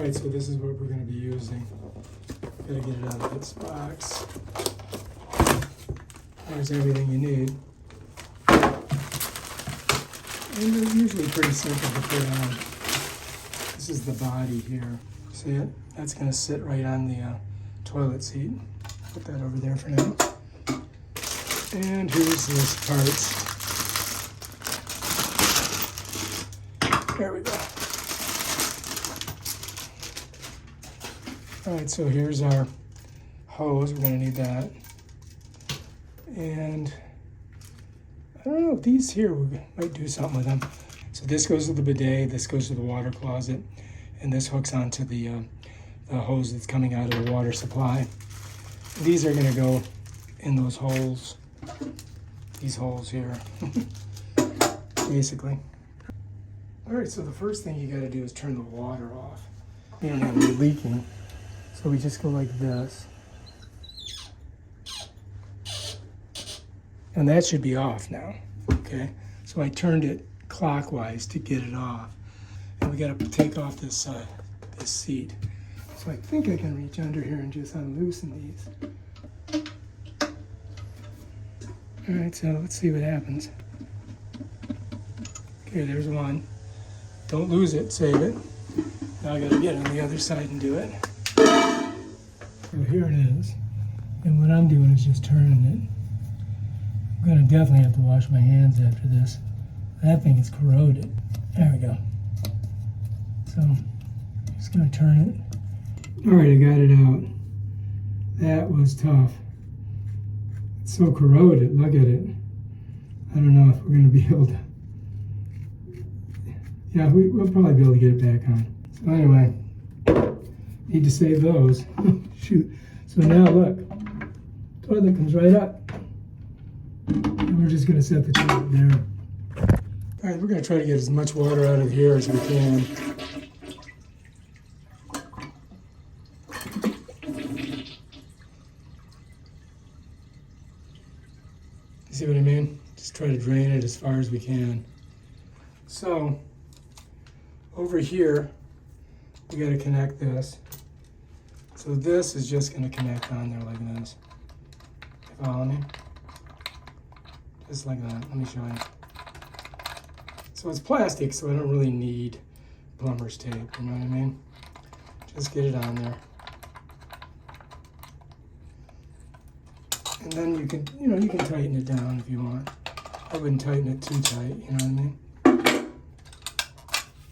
Alright, so this is what we're going to be using. Gotta get it out of this box. There's everything you need. And they're usually pretty simple to put on. This is the body here. See it? That's going to sit right on the toilet seat. Put that over there for now. And here's this parts. There we go. Alright, so here's our hose. We're going to need that. And I don't know, these here, we might do something with them. So this goes to the bidet, this goes to the water closet, and this hooks onto the hose that's coming out of the water supply. These are going to go in those holes, these holes here, basically. Alright, so the first thing you got to do is turn the water off. We don't have any leaking, so we just go like this. And that should be off now, okay? So I turned it clockwise to get it off. And we got to take off this this seat. So I think I can reach under here and just unloosen these. All right, so let's see what happens. Okay, there's one. Don't lose it, save it. Now I got to get on the other side and do it. So here it is. And what I'm doing is just turning it. I'm going to definitely have to wash my hands after this. That thing is corroded. There we go. So, just going to turn it. Alright, I got it out. That was tough. It's so corroded. Look at it. I don't know if we're going to be able to... Yeah, we'll probably be able to get it back on. So anyway, need to save those. Shoot. So now look. Toilet comes right up. And we're just going to set the toilet there. All right, we're going to try to get as much water out of here as we can. You see what I mean? Just try to drain it as far as we can. So, over here, we got to connect this. So this is just going to connect on there like this. You follow me? Just like that. Let me show you. So it's plastic, so I don't really need plumber's tape, you know what I mean? Just get it on there. And then you can tighten it down if you want. I wouldn't tighten it too tight, you know what I mean?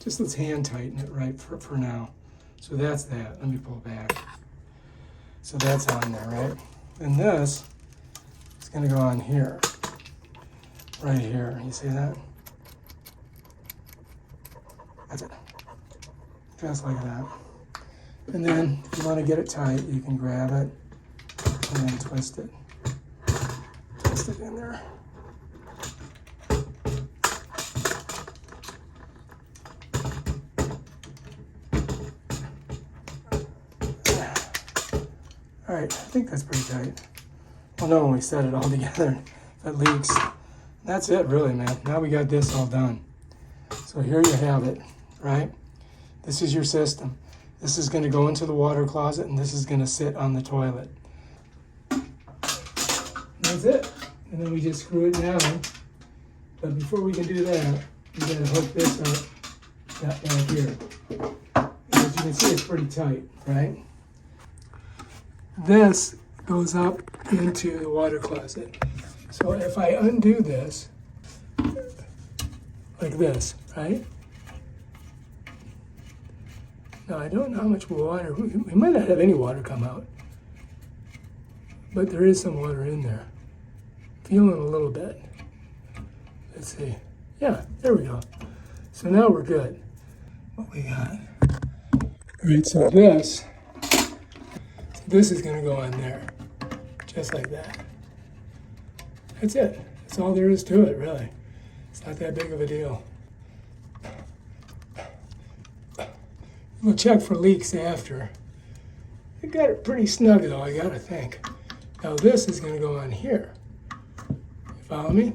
Just let's hand tighten it right for now. So that's that. Let me pull back. So that's on there, right? And this is going to go on here. Right here. You see that? That's it. Just like that. And then if you want to get it tight, you can grab it and then twist it. Twist it in there. All right, I think that's pretty tight. We'll know when we set it all together if it leaks. That's it, really, man. Now we got this all done. So here you have it, right? This is your system. This is going to go into the water closet, and this is going to sit on the toilet. That's it. And then we just screw it down. But before we can do that, we got to hook this up back here. As you can see, it's pretty tight, right? This goes up into the water closet. So if I undo this, like this, right? Now I don't know how much water, we might not have any water come out, but there is some water in there. Feeling a little bit. Let's see. Yeah, there we go. So now we're good. What we got? All right, so this is gonna go on there, just like that. That's it. That's all there is to it, really. It's not that big of a deal. We'll check for leaks after. I got it pretty snug though, I gotta think. Now this is gonna go on here. You follow me?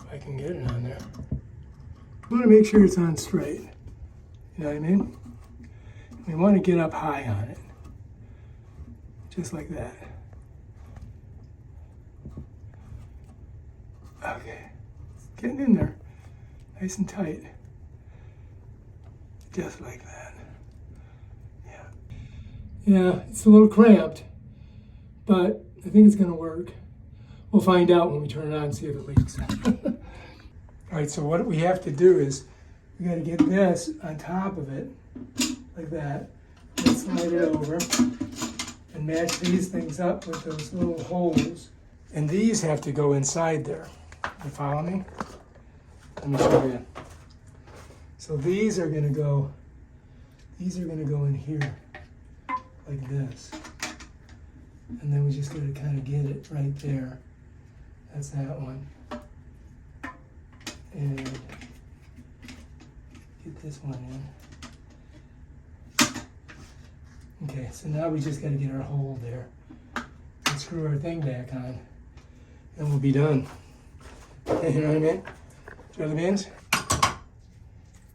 If I can get it on there. I wanna make sure it's on straight. You know what I mean? We want to get up high on it, just like that. Okay, it's getting in there, nice and tight, just like that. Yeah, it's a little cramped, but I think it's going to work. We'll find out when we turn it on and see if it leaks. All right, so what we have to do is we got to get this on top of it, like that, and slide it over, and match these things up with those little holes. And these have to go inside there. You follow me? Let me show you. So these are going to go in here, like this. And then we just got to kind of get it right there. That's that one. And get this one in. Okay, so now we just got to get our hole there and screw our thing back on, and we'll be done. You know what I mean? Do you know what I mean?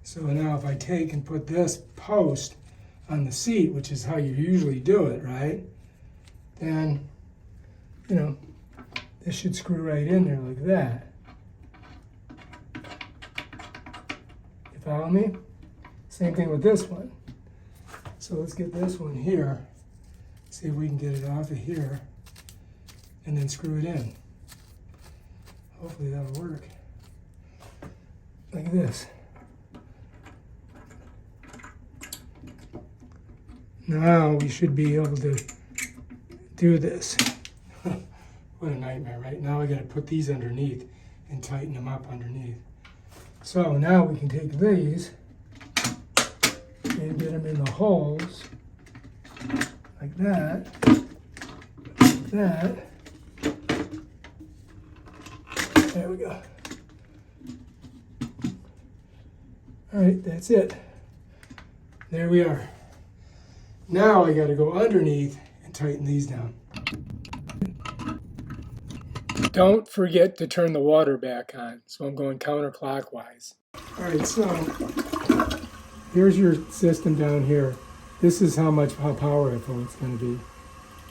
So now if I take and put this post on the seat, which is how you usually do it, right? Then, you know, this should screw right in there like that. You follow me? Same thing with this one. So let's get this one here, see if we can get it off of here, and then screw it in. Hopefully that'll work. Like this. Now we should be able to do this. What a nightmare, right? Now I gotta put these underneath and tighten them up underneath. So now we can take these and get them in the holes, like that, like that. There we go. All right, that's it. There we are. Now I gotta go underneath and tighten these down. Don't forget to turn the water back on. So I'm going counterclockwise. All right, so here's your system down here. This is how powerful it's going to be,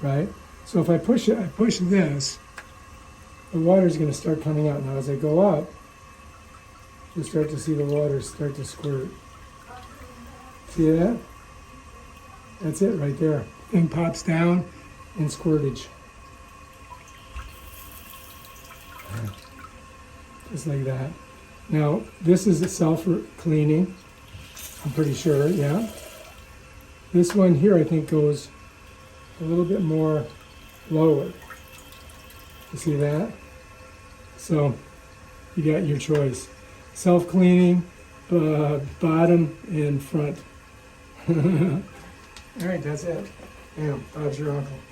right? So if I push it, I push this, the water's going to start coming out. Now as I go up, you'll start to see the water start to squirt. See that? That's it right there. Thing pops down in squirtage. Just like that. Now, this is a self-cleaning, I'm pretty sure, yeah. This one here, I think, goes a little bit more lower. You see that? So, you got your choice. Self-cleaning, bottom and front. All right, that's it. Bam, Bob's your uncle.